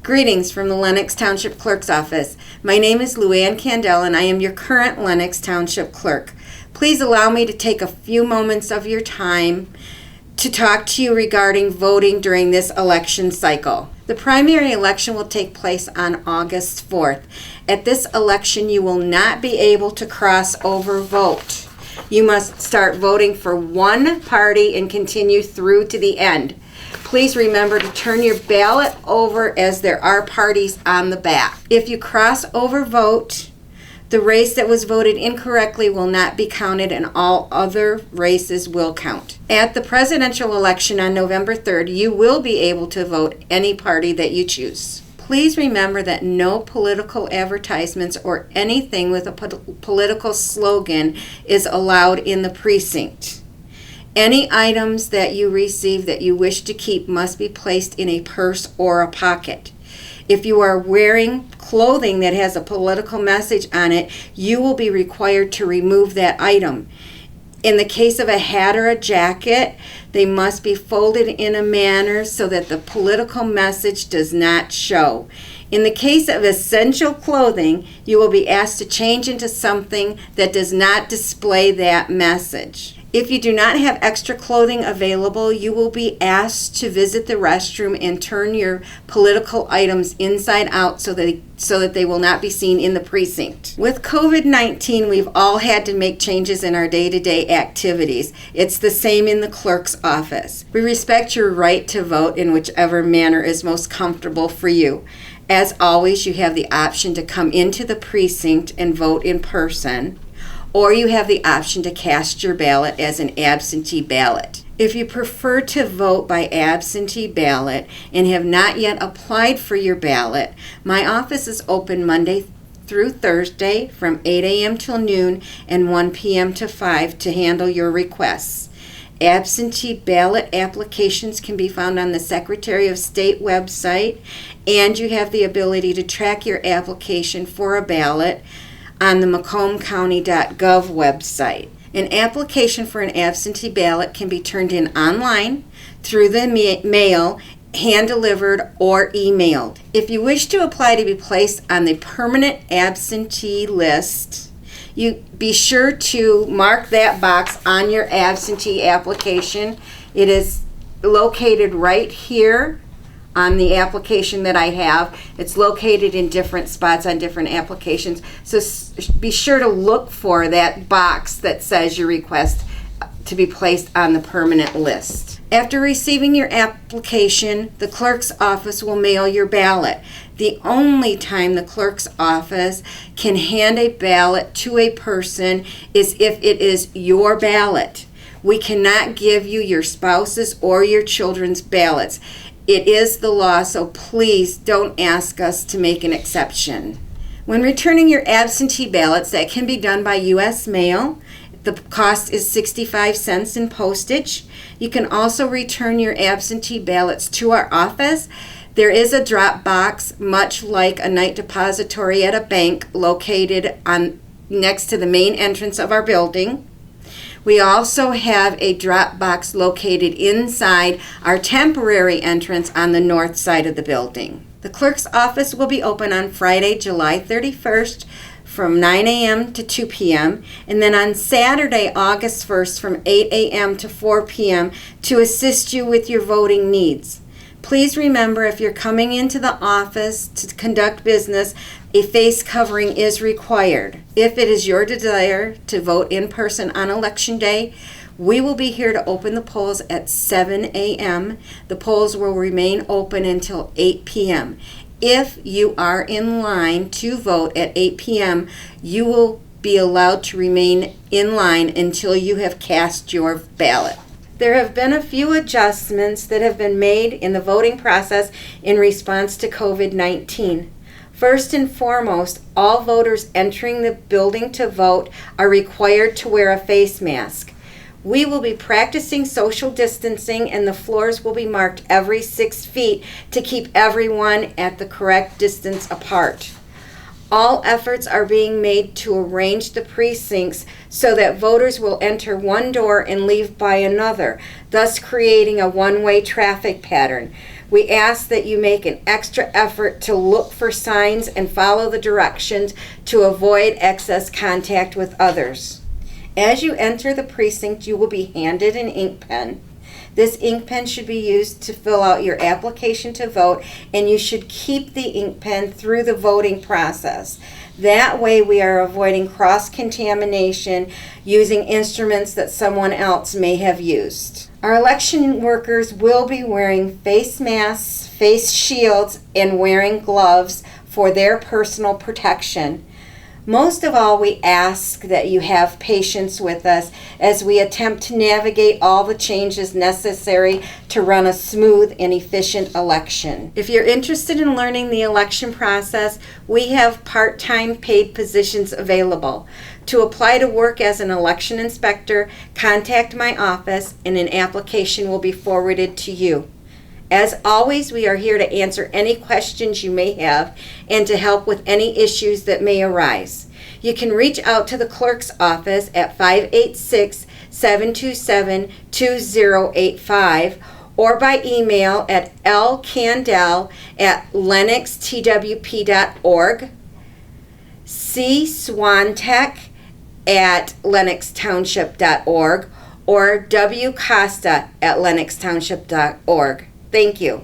Greetings from the Lenox Township Clerk's office. My name is Luann Candell and I am your current Lenox Township Clerk. Please allow me to take a few moments of your time to talk to you regarding voting during this election cycle. The primary election will take place on August 4th. At this election, you will not be able to cross over vote. You must start voting for one party and continue through to the end. Please remember to turn your ballot over as there are parties on the back. If you cross over vote, the race that was voted incorrectly will not be counted and all other races will count. At the presidential election on November 3rd, you will be able to vote any party that you choose. Please remember that no political advertisements or anything with a political slogan is allowed in the precinct. Any items that you receive that you wish to keep must be placed in a purse or a pocket. If you are wearing clothing that has a political message on it, you will be required to remove that item. In the case of a hat or a jacket, they must be folded in a manner so that the political message does not show. In the case of essential clothing, you will be asked to change into something that does not display that message. If you do not have extra clothing available, you will be asked to visit the restroom and turn your political items inside out so that they will not be seen in the precinct. With COVID-19, we've all had to make changes in our day-to-day activities. It's the same in the clerk's office. We respect your right to vote in whichever manner is most comfortable for you. As always, you have the option to come into the precinct and vote in person, or you have the option to cast your ballot as an absentee ballot. If you prefer to vote by absentee ballot and have not yet applied for your ballot, my office is open Monday through Thursday from 8 a.m. till noon and 1 p.m. to 5 to handle your requests. Absentee ballot applications can be found on the Secretary of State website, and you have the ability to track your application for a ballot on the macombcounty.gov website. An application for an absentee ballot can be turned in online, through the mail, hand-delivered, or emailed. If you wish to apply to be placed on the permanent absentee list, you be sure to mark that box on your absentee application. It is located right here on the application that I have. It's located in different spots on different applications. So be sure to look for that box that says your request to be placed on the permanent list. After receiving your application, the clerk's office will mail your ballot. The only time the clerk's office can hand a ballot to a person is if it is your ballot. We cannot give you your spouse's or your children's ballots. It is the law, so please don't ask us to make an exception. When returning your absentee ballots, that can be done by U.S. mail. The cost is 65 cents in postage. You can also return your absentee ballots to our office. There is a drop box, much like a night depository at a bank, located next to the main entrance of our building. We also have a drop box located inside our temporary entrance on the north side of the building. The clerk's office will be open on Friday, July 31st from 9 a.m. to 2 p.m. and then on Saturday, August 1st from 8 a.m. to 4 p.m. to assist you with your voting needs. Please remember, if you're coming into the office to conduct business, a face covering is required. If it is your desire to vote in person on Election Day, we will be here to open the polls at 7 a.m. The polls will remain open until 8 p.m. If you are in line to vote at 8 p.m., you will be allowed to remain in line until you have cast your ballot. There have been a few adjustments that have been made in the voting process in response to COVID-19. First and foremost, all voters entering the building to vote are required to wear a face mask. We will be practicing social distancing and the floors will be marked every 6 feet to keep everyone at the correct distance apart. All efforts are being made to arrange the precincts so that voters will enter one door and leave by another. thus creating a one-way traffic pattern. We ask that you make an extra effort to look for signs and follow the directions to avoid excess contact with others. As you enter the precinct, you will be handed an ink pen. This ink pen should be used to fill out your application to vote, and you should keep the ink pen through the voting process. That way we are avoiding cross-contamination using instruments that someone else may have used. Our election workers will be wearing face masks, face shields, and wearing gloves for their personal protection. Most of all, we ask that you have patience with us as we attempt to navigate all the changes necessary to run a smooth and efficient election. If you're interested in learning the election process, we have part-time paid positions available. To apply to work as an election inspector, contact my office and an application will be forwarded to you. As always, we are here to answer any questions you may have and to help with any issues that may arise. You can reach out to the clerk's office at 586-727-2085 or by email at lcandel@lenoxtwp.org, cswantek@lenoxtownship.org, or wcosta@lenoxtownship.org. Thank you.